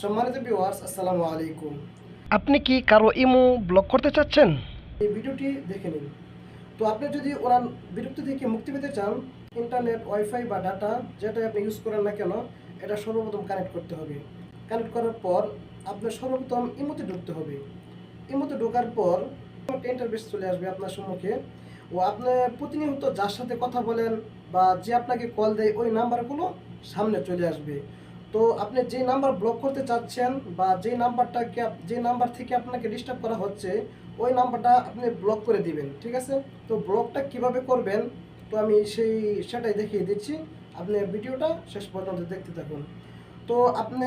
সম্মানিত ভিউয়ার্স, আসসালামু আলাইকুম। আপনি কি কারো ইমো ব্লক করতে চাচ্ছেন? এই ভিডিওটি দেখে নিন। তো আপনি যদি ওনার বিরক্তি থেকে মুক্তি পেতে চান, ইন্টারনেট, ওয়াইফাই বা ডাটা যেটাই আপনি ইউজ করেন না কেন, এটা সর্বপ্রথম কানেক্ট করতে হবে। কানেক্ট করার পর আপনার সর্বপ্রথম ইমোতে ঢুকতে হবে। ইমোতে ঢোকার পর একটা ইন্টারফেস চলে আসবে আপনার সম্মুখে। ও আপনি প্রতিনিয়ত যার সাথে কথা বলেন বা যে আপনাকে কল দেয় ওই নাম্বারগুলো সামনে চলে আসবে। তো আপনি যে নাম্বার ব্লক করতে চাচ্ছেন বা যে নাম্বার থেকে আপনাকে ডিস্টার্ব করা হচ্ছে ওই নাম্বারটা আপনি ব্লক করে দিবেন, ঠিক আছে? তো ব্লকটা কিভাবে করবেন তো আমি সেটাই দেখিয়ে দিচ্ছি। আপনি ভিডিওটা শেষ পর্যন্ত দেখতে থাকুন। তো আপনি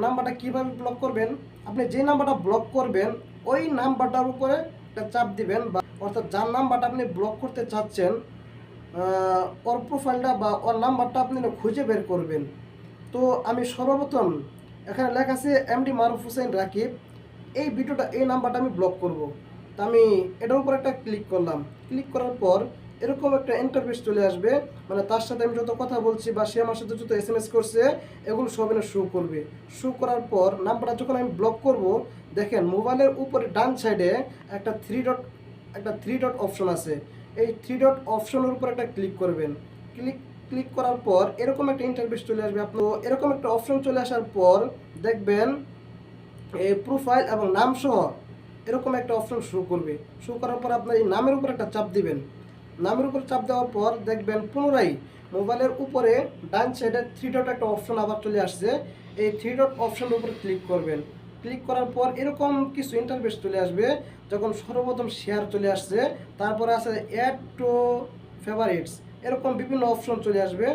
নাম্বারটা কিভাবে ব্লক করবেন, আপনি যে নাম্বারটা ব্লক করবেন ওই নাম্বারটার উপরে একটা চাপ দিবেন, বা অর্থাৎ যার নাম্বারটা আপনি ব্লক করতে চাচ্ছেন ওর প্রোফাইলটা বা ওর নাম্বারটা আপনি খুঁজে বের করবেন। তো আমি সর্বপ্রথম এখানে লেখা আছে এমডি মারুফ হোসেন রাকিব, এই নাম্বারটা আমি ব্লক করব। তো আমি এটার উপর একটা ক্লিক করলাম। ক্লিক করার পর এরকম একটা ইন্টারফেস চলে আসবে, মানে তার সাথে আমি যত কথা বলছি বা সে আমার সাথে যত এসএমএস করছে এগুলো সব এনে শো করবে। শো করার পর নাম্বারটা যখন আমি ব্লক করব, দেখেন মোবাইলের উপরে ডান সাইডে একটা থ্রি ডট অপশন আছে। এই থ্রি ডট অপশনের উপর একটা ক্লিক করবেন। ক্লিক করার পর এরকম একটা ইন্টারফেস চলে আসবে। আপনি এরকম একটা অপশন চলে আসার পর দেখবেন এই প্রোফাইল এবং নাম সহ এরকম একটা অপশন শো করবে। শো করার পর আপনার এই নামের উপর একটা চাপ দিবেন। নামের উপর চাপ দেওয়ার পর দেখবেন পুনরায় মোবাইলের উপরে ডান সাইডে থ্রি ডট একটা অপশন আবার চলে আসছে। এই থ্রি ডট অপশনের উপর ক্লিক করবেন। ক্লিক করার পর এরকম কিছু ইন্টারফেস চলে আসবে। যখন সর্বপ্রথম শেয়ার চলে আসছে, তারপরে আছে অ্যাড টু ফেভারিটস, এরকম বিভিন্ন অপশন চলে আসবে।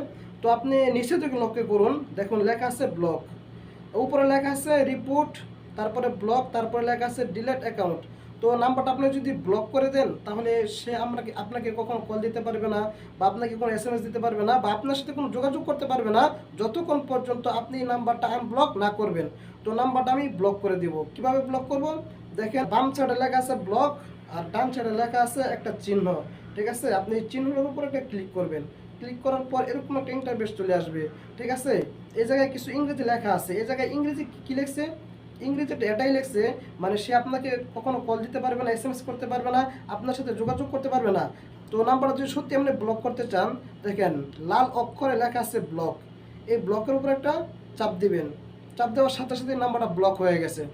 তো আপনি নিচে থেকে লক্ষ্য করুন, দেখুন লেখা আছে ব্লক, উপরে লেখা আছে রিপোর্ট, তারপরে ব্লক, তারপরে লেখা আছে ডিলেট অ্যাকাউন্ট। তো নাম্বারটা আপনি যদি ব্লক করে দেন তাহলে সে আপনাকে কখনো কল দিতে পারবে না বা আপনাকে কোনো এসএমএস দিতে পারবে না বা আপনার সাথে কোনো যোগাযোগ করতে পারবে না যতক্ষণ পর্যন্ত আপনি এই নাম্বারটা আনব্লক না করবেন। তো নাম্বারটা আমি ব্লক করে দিব। কিভাবে ব্লক করব, দেখেন বাম সাইডে লেখা আছে ব্লক আর ডান সাইডে লেখা আছে একটা চিহ্ন, ঠিক আছে? আপনি এই চিহ্নের উপর একটা ক্লিক করবেন। ক্লিক করার পর এরকম একটা ইন্টারফেস চলে আসবে, ঠিক আছে? এই জায়গায় কিছু ইংরেজি লেখা আছে। এই জায়গায় ইংরেজি কি লিখছে, ইংরেজিতে এটাই লিখছে, মানে সে আপনাকে কখনো কল দিতে পারবে না, এসএমএস করতে পারবে না, আপনার সাথে যোগাযোগ করতে পারবে না। তো নাম্বারটা যদি সত্যি আপনি ব্লক করতে চান, দেখেন লাল অক্ষরে লেখা আছে ব্লক, এই ব্লকের উপর একটা চাপ দিবেন। চাপ দেওয়ার সাথে সাথে নাম্বারটা ব্লক হয়ে গেছে।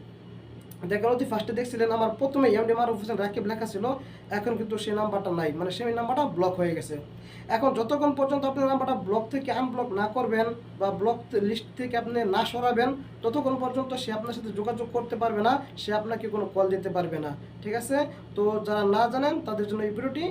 দেখেন অতি ফার্স্টে দেখছিলেন আমার প্রথমে এমডি মারুফ হোসেন রাকিব লেখা ছিল, এখন কিন্তু সেই নাম্বারটা নাই, মানে সেই নাম্বারটা ব্লক হয়ে গেছে। এখন যতক্ষণ পর্যন্ত আপনি নাম্বারটা ব্লক থেকে আনব্লক না করবেন বা ব্লক লিস্ট থেকে আপনি না সরাবেন, ততক্ষণ পর্যন্ত সে আপনার সাথে যোগাযোগ করতে পারবে না, সে আপনাকে কোনো কল দিতে পারবে না, ঠিক আছে? তো যারা না জানেন তাদের জন্য এই ভিডিওটি।